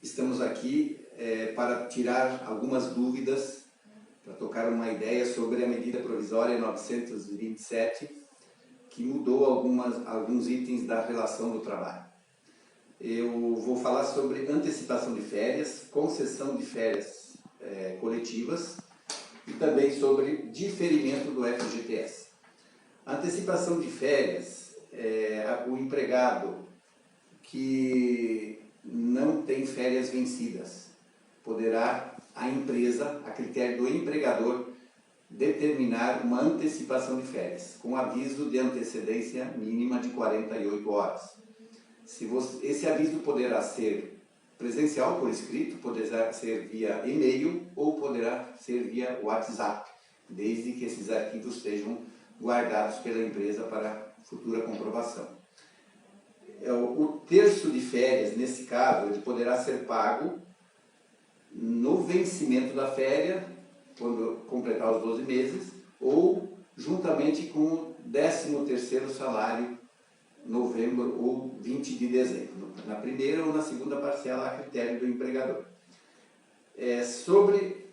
estamos aqui para tirar algumas dúvidas, para tocar uma ideia sobre a medida provisória 927, que mudou alguns itens da relação do trabalho. Eu vou falar sobre antecipação de férias, concessão de férias coletivas e também sobre diferimento do FGTS. A antecipação de férias o empregado que não tem férias vencidas, poderá a empresa, a critério do empregador, determinar uma antecipação de férias, com aviso de antecedência mínima de 48 horas. Esse aviso poderá ser presencial, por escrito, poderá ser via e-mail ou poderá ser via WhatsApp, desde que esses arquivos sejam guardados pela empresa para futura comprovação. O terço de férias, nesse caso, ele poderá ser pago no vencimento da férias, quando completar os 12 meses, ou juntamente com o 13º salário, novembro ou 20 de dezembro, na primeira ou na segunda parcela, a critério do empregador. Sobre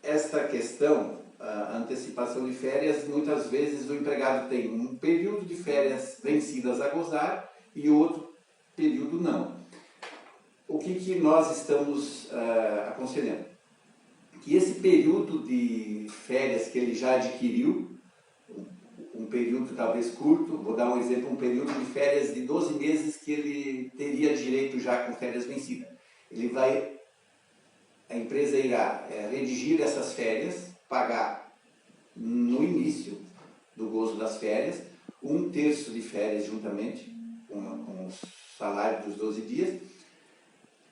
esta questão, a antecipação de férias, muitas vezes o empregado tem um período de férias vencidas a gozar e outro período não. O que nós estamos aconselhando? Que esse período de férias que ele já adquiriu, um período talvez curto, vou dar um exemplo, um período de férias de 12 meses que ele teria direito já com férias vencidas. A empresa irá redigir essas férias, pagar no início do gozo das férias, um terço de férias juntamente com o salário dos 12 dias,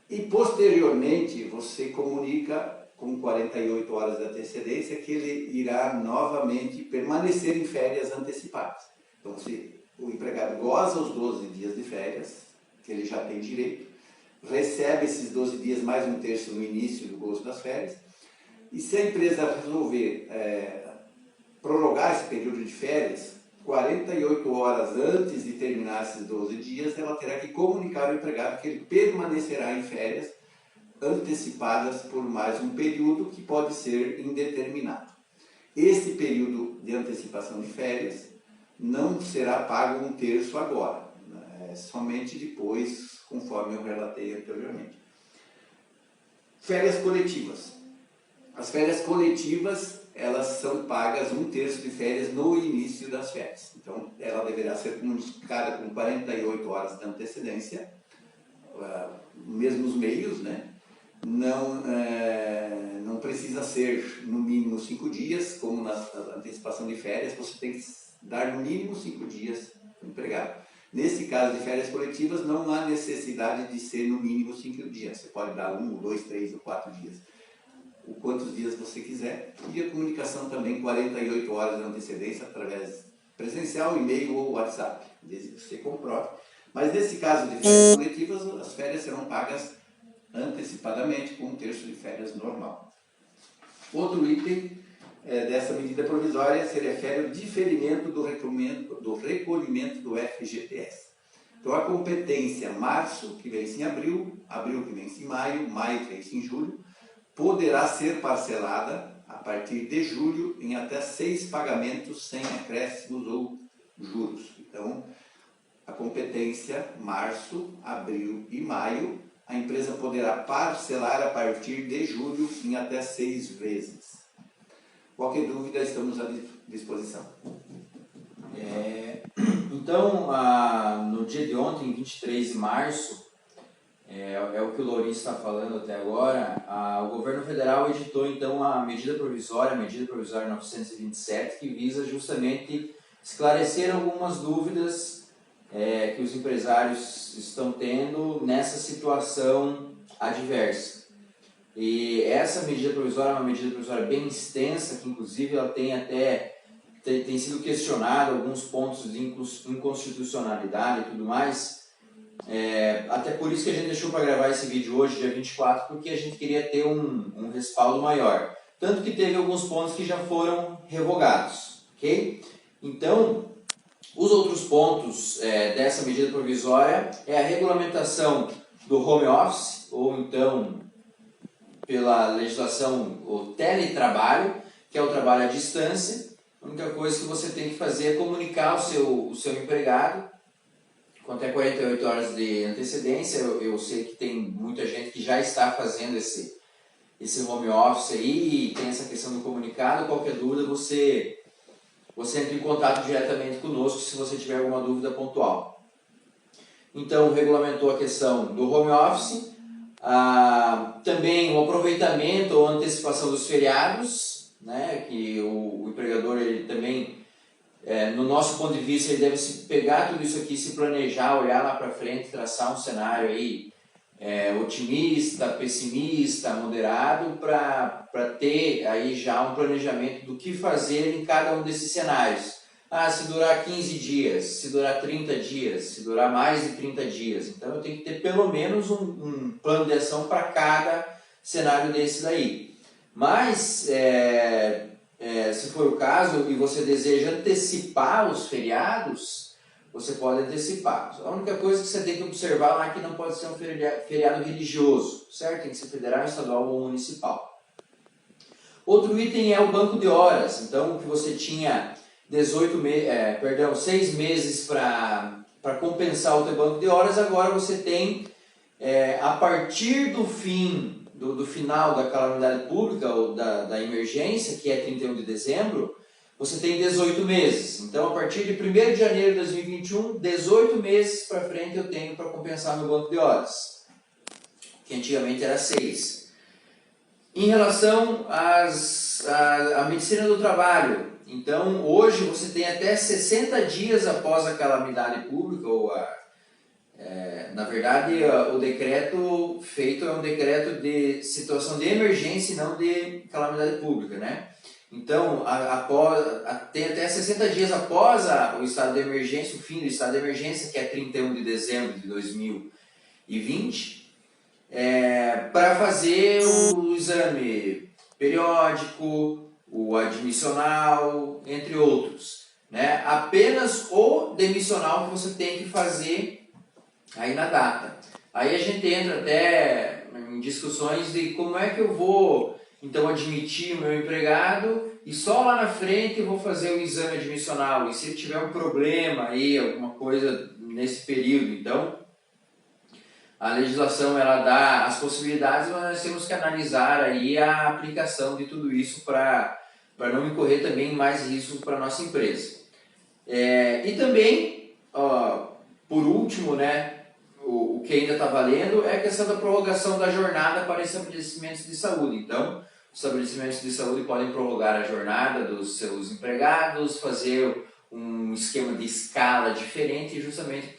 e posteriormente você comunica com 48 horas de antecedência que ele irá novamente permanecer em férias antecipadas. Então, se o empregado goza os 12 dias de férias, que ele já tem direito, recebe esses 12 dias mais um terço no início do gozo das férias, e se a empresa resolver prorrogar esse período de férias, 48 horas antes de terminar esses 12 dias, ela terá que comunicar ao empregado que ele permanecerá em férias antecipadas por mais um período que pode ser indeterminado. Esse período de antecipação de férias não será pago um terço agora, somente depois, conforme eu relatei anteriormente. Férias coletivas. As férias coletivas, elas são pagas um terço de férias no início das férias. Então, ela deverá ser comunicada com 48 horas de antecedência, mesmos meios, né? Não precisa ser no mínimo 5 dias, como na antecipação de férias, você tem que dar no mínimo 5 dias para o empregado. Nesse caso de férias coletivas, não há necessidade de ser no mínimo 5 dias. Você pode dar 1, 2, 3 ou 4 dias. O quantos dias você quiser. E a comunicação também, 48 horas de antecedência, através presencial, e-mail ou WhatsApp, desde que você comprove. Mas nesse caso de férias coletivas, as férias serão pagas antecipadamente com um terço de férias normal. Outro item dessa medida provisória se refere ao diferimento do recolhimento do FGTS. Então, a competência março, que vence em abril, abril que vence em maio, maio que vence em julho, poderá ser parcelada a partir de julho em até 6 pagamentos sem acréscimos ou juros. Então, a competência março, abril e maio, a empresa poderá parcelar a partir de julho em até 6 vezes. Qualquer dúvida, estamos à disposição. Então, no dia de ontem, 23 de março, é o que o Lourenço está falando até agora, o governo federal editou então a medida provisória 927, que visa justamente esclarecer algumas dúvidas que os empresários estão tendo nessa situação adversa. E essa medida provisória é uma medida provisória bem extensa, que inclusive ela tem sido questionada alguns pontos de inconstitucionalidade e tudo mais. Até por isso que a gente deixou para gravar esse vídeo hoje, dia 24, porque a gente queria ter um respaldo maior. Tanto que teve alguns pontos que já foram revogados, ok? Então, os outros pontos dessa medida provisória é a regulamentação do home office, ou então pela legislação o teletrabalho, que é o trabalho à distância. A única coisa que você tem que fazer é comunicar o seu empregado com até 48 horas de antecedência. Eu sei que tem muita gente que já está fazendo esse home office aí e tem essa questão do comunicado. Qualquer dúvida, você entra em contato diretamente conosco se você tiver alguma dúvida pontual. Então, regulamentou a questão do home office, também o aproveitamento ou antecipação dos feriados, né, que o empregador ele também, no nosso ponto de vista, ele deve se pegar tudo isso aqui, se planejar, olhar lá para frente, traçar um cenário aí otimista, pessimista, moderado, para ter aí já um planejamento do que fazer em cada um desses cenários. Se durar 15 dias, se durar 30 dias, se durar mais de 30 dias. Então eu tenho que ter pelo menos um plano de ação para cada cenário desse daí. Mas, se for o caso e você deseja antecipar os feriados, você pode antecipar. A única coisa que você tem que observar lá é que não pode ser um feriado religioso, certo? Tem que ser federal, estadual ou municipal. Outro item é o banco de horas. Então, que você tinha 6 meses para compensar o teu banco de horas, agora você tem, a partir do final da calamidade pública ou da emergência, que é 31 de dezembro, você tem 18 meses. Então, a partir de 1º de janeiro de 2021, 18 meses para frente eu tenho para compensar meu banco de horas, que antigamente era 6. Em relação à medicina do trabalho, então, hoje você tem até 60 dias após a calamidade pública, na verdade, o decreto feito é um decreto de situação de emergência e não de calamidade pública, né? Então, tem até 60 dias após o estado de emergência, o fim do estado de emergência, que é 31 de dezembro de 2020, para fazer o exame periódico, o admissional, entre outros, né? Apenas o demissional que você tem que fazer aí na data. Aí a gente entra até em discussões de como é que eu vou então admitir o meu empregado e só lá na frente eu vou fazer o exame admissional. E se ele tiver um problema aí, alguma coisa nesse período, então a legislação ela dá as possibilidades, mas nós temos que analisar aí a aplicação de tudo isso para não incorrer também mais risco para a nossa empresa. E também, por último, né, o que ainda está valendo é a questão da prorrogação da jornada para estabelecimentos de saúde. Então, os estabelecimentos de saúde podem prorrogar a jornada dos seus empregados, fazer um esquema de escala diferente, justamente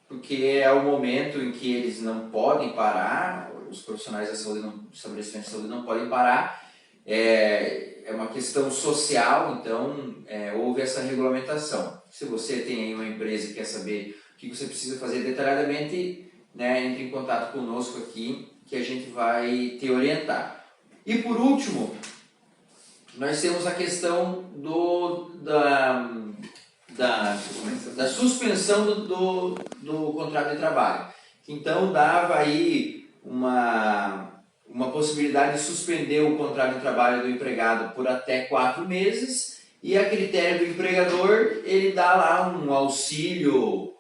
porque é o momento em que eles não podem parar, os profissionais da saúde, os estabelecimentos de saúde não podem parar. É uma questão social, então houve essa regulamentação. Se você tem aí uma empresa e quer saber o que você precisa fazer detalhadamente, né, entre em contato conosco aqui, que a gente vai te orientar. E por último, nós temos a questão da suspensão do contrato de trabalho, que então dava aí uma possibilidade de suspender o contrato de trabalho do empregado por até 4 meses e a critério do empregador ele dá lá um auxílio,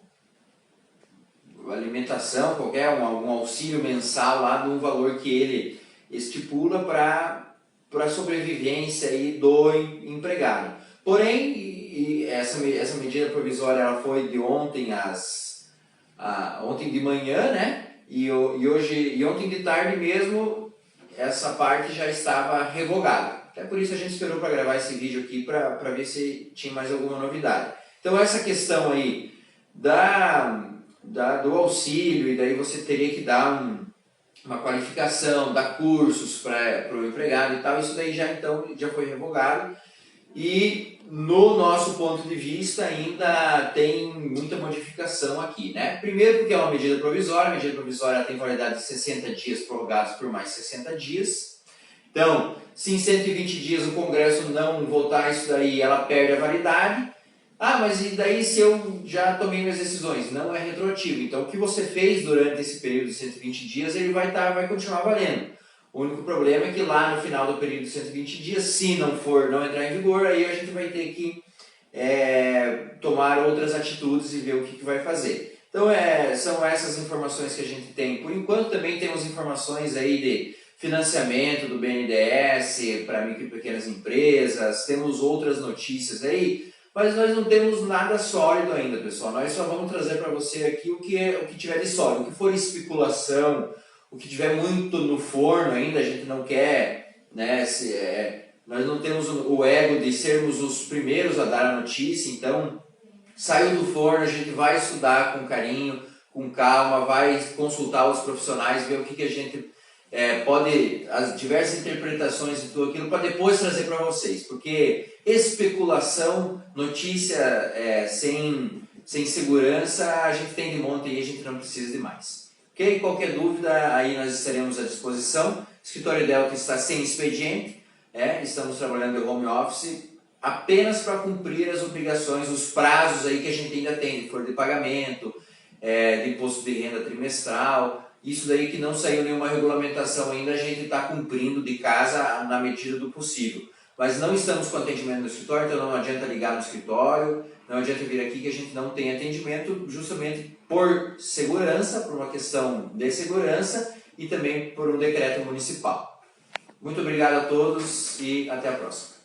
alimentação qualquer, um auxílio mensal lá de um valor que ele estipula para a sobrevivência aí do empregado. Porém, essa medida provisória ela foi de ontem ontem de manhã, né? E ontem de tarde mesmo essa parte já estava revogada. Até por isso a gente esperou para gravar esse vídeo aqui para ver se tinha mais alguma novidade. Então essa questão aí do auxílio, e daí você teria que dar uma qualificação, dar cursos para o empregado e tal, isso daí já foi revogado. E no nosso ponto de vista ainda tem muita modificação aqui, né? Primeiro porque é uma medida provisória, a medida provisória tem validade de 60 dias prorrogados por mais 60 dias. Então, se em 120 dias o Congresso não votar isso daí, ela perde a validade. Ah, mas e daí se eu já tomei minhas decisões? Não é retroativo. Então, o que você fez durante esse período de 120 dias, ele vai continuar valendo. O único problema é que lá no final do período de 120 dias, se não entrar em vigor, aí a gente vai ter que tomar outras atitudes e ver o que vai fazer. Então, são essas informações que a gente tem. Por enquanto, também temos informações aí de financiamento do BNDES para micro e pequenas empresas, temos outras notícias aí, mas nós não temos nada sólido ainda, pessoal. Nós só vamos trazer para você aqui o que tiver de sólido. O que for especulação, o que tiver muito no forno ainda, a gente não quer, né, nós não temos o ego de sermos os primeiros a dar a notícia, então saiu do forno, a gente vai estudar com carinho, com calma, vai consultar os profissionais, ver o que a gente pode, as diversas interpretações de tudo aquilo, para depois trazer para vocês, porque especulação, notícia sem segurança, a gente tem de monte e a gente não precisa de mais. Ok? Qualquer dúvida, aí nós estaremos à disposição. O Escritório Delta está sem expediente, estamos trabalhando em home office, apenas para cumprir as obrigações, os prazos aí que a gente ainda tem, de folha de pagamento, de imposto de renda trimestral. Isso daí que não saiu nenhuma regulamentação ainda, a gente está cumprindo de casa na medida do possível. Mas não estamos com atendimento no escritório, então não adianta ligar no escritório, não adianta vir aqui que a gente não tem atendimento, justamente por segurança, por uma questão de segurança e também por um decreto municipal. Muito obrigado a todos e até a próxima.